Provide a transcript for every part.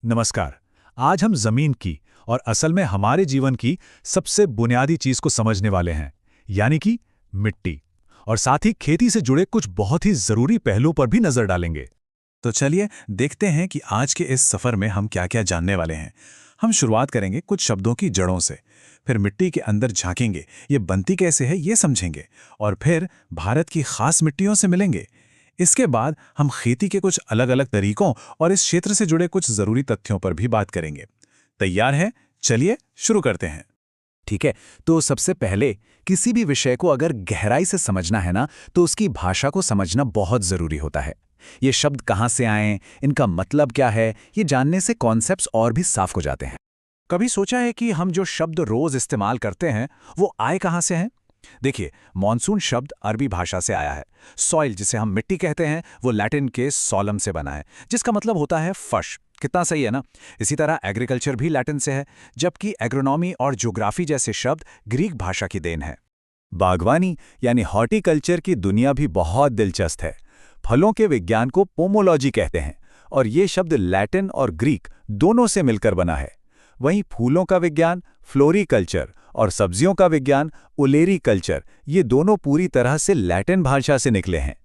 नमस्कार। आज हम जमीन की और असल में हमारे जीवन की सबसे बुनियादी चीज को समझने वाले हैं, यानी कि मिट्टी। और साथ ही खेती से जुड़े कुछ बहुत ही जरूरी पहलुओं पर भी नजर डालेंगे। तो चलिए देखते हैं कि आज के इस सफर में हम क्या क्या जानने वाले हैं। हम शुरुआत करेंगे कुछ शब्दों की जड़ों से, फिर मिट्टी के अंदर झांकेंगे, ये बनती कैसे है ये समझेंगे, और फिर भारत की खास मिट्टियों से मिलेंगे। इसके बाद हम खेती के कुछ अलग अलग तरीकों और इस क्षेत्र से जुड़े कुछ जरूरी तथ्यों पर भी बात करेंगे। तैयार है? चलिए शुरू करते हैं। ठीक है। तो सबसे पहले किसी भी विषय को अगर गहराई से समझना है ना, तो उसकी भाषा को समझना बहुत जरूरी होता है। ये शब्द कहाँ से आए, इनका मतलब क्या है, ये जानने से कॉन्सेप्ट्स और भी साफ हो जाते हैं। कभी सोचा है कि हम जो शब्द रोज इस्तेमाल करते हैं वो आए कहाँ से हैं? देखिए, मॉनसून शब्द अरबी भाषा से आया है। सॉइल, जिसे हम मिट्टी कहते हैं, वो लैटिन के सॉलम से बना है, जिसका मतलब होता है फर्श। कितना सही है ना? इसी तरह एग्रीकल्चर भी लैटिन से है, जबकि एग्रोनॉमी और ज्योग्राफी जैसे शब्द ग्रीक भाषा की देन है। बागवानी यानी हॉर्टिकल्चर की दुनिया भी बहुत दिलचस्प है। फलों के विज्ञान को पोमोलॉजी कहते हैं, और ये शब्द लैटिन और ग्रीक दोनों से मिलकर बना है। वहीं फूलों का विज्ञान फ्लोरिकल्चर और सब्जियों का विज्ञान ओलेरीकल्चर, ये दोनों पूरी तरह से लैटिन भाषा से निकले हैं।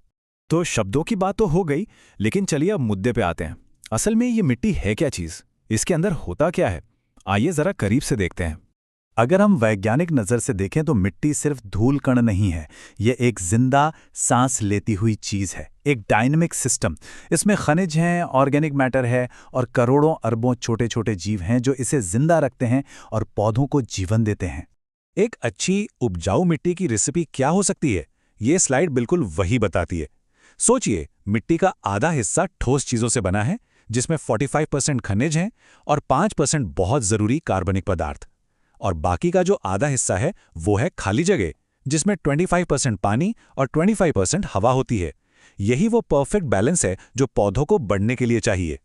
तो शब्दों की बात तो हो गई, लेकिन चलिए अब मुद्दे पे आते हैं। असल में ये मिट्टी है क्या चीज? इसके अंदर होता क्या है? आइए जरा करीब से देखते हैं। अगर हम वैज्ञानिक नज़र से देखें तो मिट्टी सिर्फ धूल कण नहीं है, ये एक जिंदा सांस लेती हुई चीज़ है, एक डायनेमिक सिस्टम। इसमें खनिज हैं, ऑर्गेनिक मैटर है और करोड़ों अरबों छोटे छोटे जीव हैं जो इसे जिंदा रखते हैं और पौधों को जीवन देते हैं। एक अच्छी उपजाऊ मिट्टी की रेसिपी क्या हो सकती है? ये स्लाइड बिल्कुल वही बताती है। सोचिए, मिट्टी का आधा हिस्सा ठोस चीजों से बना है, जिसमें 45% खनिज हैं और 5% बहुत जरूरी कार्बनिक पदार्थ, और बाकी का जो आधा हिस्सा है वो है खाली जगह, जिसमें 25% पानी और 25% हवा होती है। यही वो परफेक्ट बैलेंस है जो पौधों को बढ़ने के लिए चाहिए।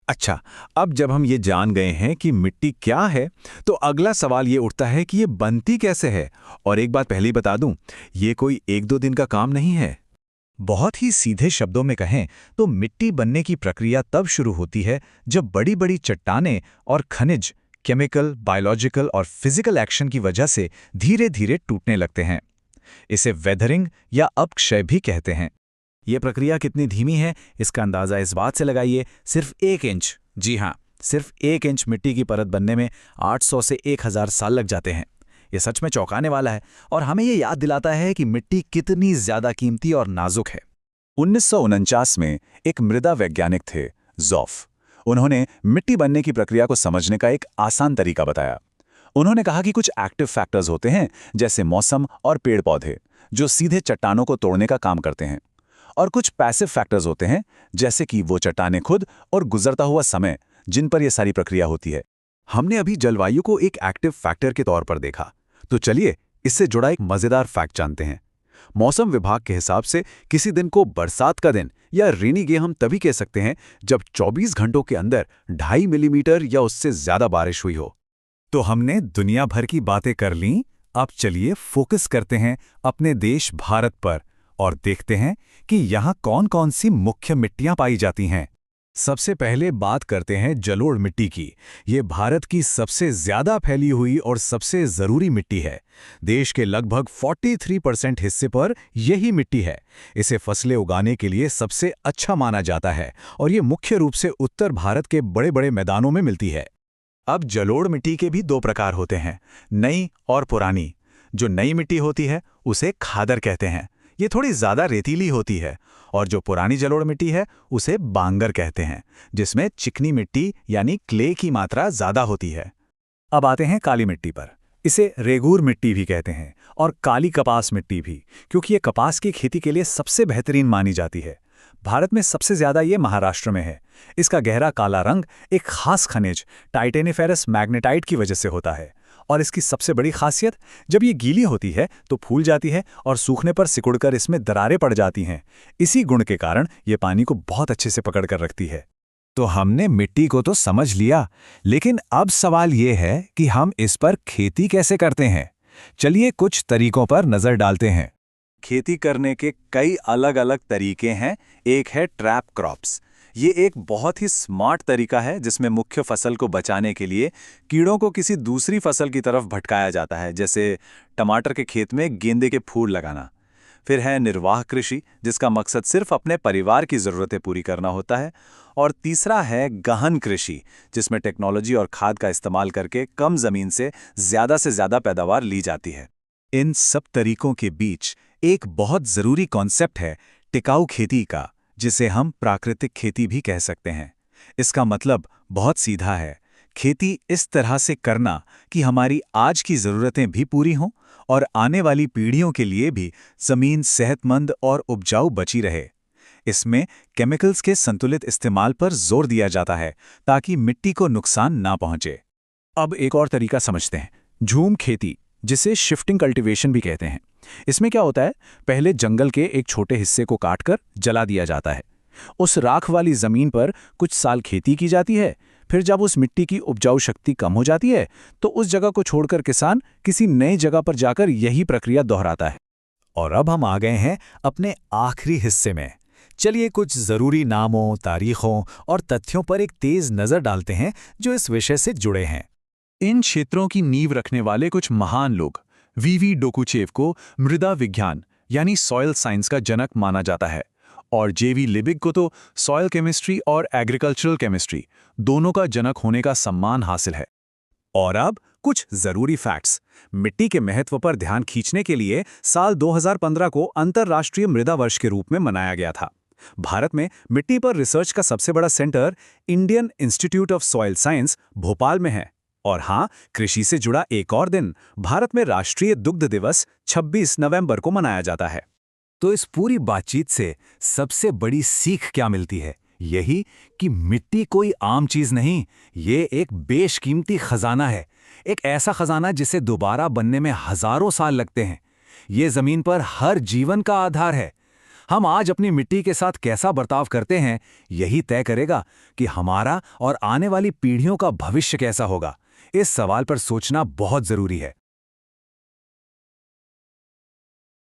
अच्छा, अब जब हम ये जान गए हैं कि मिट्टी क्या है, तो अगला सवाल ये उठता है कि ये बनती कैसे है। और एक बात पहले ही बता दूं, ये कोई एक दो दिन का काम नहीं है। बहुत ही सीधे शब्दों में कहें तो मिट्टी बनने की प्रक्रिया तब शुरू होती है जब बड़ी बड़ी चट्टानें और खनिज केमिकल, बायोलॉजिकल और फिजिकल एक्शन की वजह से धीरे धीरे टूटने लगते हैं। इसे वेदरिंग या अपक्षय भी कहते हैं। ये प्रक्रिया कितनी धीमी है, इसका अंदाजा इस बात से लगाइए, सिर्फ 1 इंच, जी हाँ, सिर्फ 1 इंच मिट्टी की परत बनने में 800 से 1000 साल लग जाते हैं। ये सच में चौंकाने वाला है और हमें ये याद दिलाता है कि मिट्टी कितनी ज्यादा कीमती और नाजुक है। 1949 में एक मृदा वैज्ञानिक थे, ज़ॉफ। उन्होंने मिट्टी बनने की प्रक्रिया को समझने का एक आसान तरीका बताया। उन्होंने कहा कि कुछ एक्टिव फैक्टर्स होते हैं, जैसे मौसम और पेड़ पौधे, जो सीधे चट्टानों को तोड़ने का काम करते हैं, और कुछ पैसिव फैक्टर्स होते हैं, जैसे कि वो चट्टानें खुद और गुजरता हुआ समय, जिन पर यह सारी प्रक्रिया होती है। हमने अभी जलवायु को एक एक्टिव फैक्टर के तौर पर देखा, तो चलिए इससे जुड़ा एक मजेदार फैक्ट जानते हैं। मौसम विभाग के हिसाब से किसी दिन को बरसात का दिन या रेनी डे हम तभी कह सकते हैं जब 24 घंटों के अंदर 2.5 मिलीमीटर या उससे ज्यादा बारिश हुई हो। तो हमने दुनिया भर की बातें कर लीं, अब चलिए फोकस करते हैं अपने देश भारत पर और देखते हैं कि यहाँ कौन कौन सी मुख्य मिट्टियाँ पाई जाती हैं। सबसे पहले बात करते हैं जलोढ़ मिट्टी की। ये भारत की सबसे ज्यादा फैली हुई और सबसे जरूरी मिट्टी है। देश के लगभग 43% हिस्से पर यही मिट्टी है। इसे फसलें उगाने के लिए सबसे अच्छा माना जाता है और ये मुख्य रूप से उत्तर भारत के बड़े बड़े मैदानों में मिलती है। अब जलोढ़ मिट्टी के भी दो प्रकार होते हैं, नई और पुरानी। जो नई मिट्टी होती है उसे खादर कहते हैं, ये थोड़ी ज्यादा रेतीली होती है, और जो पुरानी जलोढ़ मिट्टी है उसे बांगर कहते हैं, जिसमें चिकनी मिट्टी यानी क्ले की मात्रा ज्यादा होती है। अब आते हैं काली मिट्टी पर। इसे रेगूर मिट्टी भी कहते हैं और काली कपास मिट्टी भी, क्योंकि ये कपास की खेती के लिए सबसे बेहतरीन मानी जाती है। भारत में सबसे ज्यादा ये महाराष्ट्र में है। इसका गहरा काला रंग एक खास खनिज टाइटेनिफेरस मैग्नेटाइट की वजह से होता है, और इसकी सबसे बड़ी खासियत, जब ये गीली होती है तो फूल जाती है और सूखने पर सिकुड़कर इसमें दरारें पड़ जाती हैं। इसी गुण के कारण ये पानी को बहुत अच्छे से पकड़ कर रखती है। तो हमने मिट्टी को तो समझ लिया, लेकिन अब सवाल ये है कि हम इस पर खेती कैसे करते हैं। चलिए कुछ तरीकों पर नजर डालते हैं। खेती करने के कई अलग अलग तरीके हैं। एक है ट्रैप क्रॉप्स, ये एक बहुत ही स्मार्ट तरीका है जिसमें मुख्य फसल को बचाने के लिए कीड़ों को किसी दूसरी फसल की तरफ भटकाया जाता है, जैसे टमाटर के खेत में गेंदे के फूल लगाना। फिर है निर्वाह कृषि, जिसका मकसद सिर्फ अपने परिवार की ज़रूरतें पूरी करना होता है। और तीसरा है गहन कृषि, जिसमें टेक्नोलॉजी और खाद का इस्तेमाल करके कम ज़मीन से ज़्यादा पैदावार ली जाती है। इन सब तरीकों के बीच एक बहुत ज़रूरी कॉन्सेप्ट है टिकाऊ खेती का, जिसे हम प्राकृतिक खेती भी कह सकते हैं। इसका मतलब बहुत सीधा है, खेती इस तरह से करना कि हमारी आज की ज़रूरतें भी पूरी हों और आने वाली पीढ़ियों के लिए भी ज़मीन सेहतमंद और उपजाऊ बची रहे। इसमें केमिकल्स के संतुलित इस्तेमाल पर जोर दिया जाता है ताकि मिट्टी को नुकसान ना पहुंचे। अब एक और तरीका समझते हैं, झूम खेती, जिसे शिफ्टिंग कल्टीवेशन भी कहते हैं। इसमें क्या होता है, पहले जंगल के एक छोटे हिस्से को काटकर जला दिया जाता है। उस राख वाली जमीन पर कुछ साल खेती की जाती है। फिर जब उस मिट्टी की उपजाऊ शक्ति कम हो जाती है तो उस जगह को छोड़कर किसान किसी नई जगह पर जाकर यही प्रक्रिया दोहराता है। और अब हम आ गए हैं अपने आखिरी हिस्से में। चलिए कुछ ज़रूरी नामों, तारीखों और तथ्यों पर एक तेज़ नज़र डालते हैं जो इस विषय से जुड़े हैं। इन क्षेत्रों की नींव रखने वाले कुछ महान लोग। वीवी डोकुचेव को मृदा विज्ञान यानी सॉइल साइंस का जनक माना जाता है, और जेवी लिबिग को तो सॉइल केमिस्ट्री और एग्रीकल्चरल केमिस्ट्री दोनों का जनक होने का सम्मान हासिल है। और अब कुछ ज़रूरी फैक्ट्स। मिट्टी के महत्व पर ध्यान खींचने के लिए साल 2015 को अंतर्राष्ट्रीय मृदा वर्ष के रूप में मनाया गया था। भारत में मिट्टी पर रिसर्च का सबसे बड़ा centre Indian institute of soil science Bhopal में है। और हाँ, कृषि से जुड़ा एक और दिन, भारत में राष्ट्रीय दुग्ध दिवस 26 नवंबर को मनाया जाता है। तो इस पूरी बातचीत से सबसे बड़ी सीख क्या मिलती है? यही कि मिट्टी कोई आम चीज नहीं, ये एक बेशकीमती खजाना है। एक ऐसा खजाना जिसे दोबारा बनने में हजारों साल लगते हैं। ये जमीन पर हर जीवन का आधार है। हम आज अपनी मिट्टी के साथ कैसा बर्ताव करते हैं, यही तय करेगा कि हमारा और आने वाली पीढ़ियों का भविष्य कैसा होगा। इस सवाल पर सोचना बहुत जरूरी है।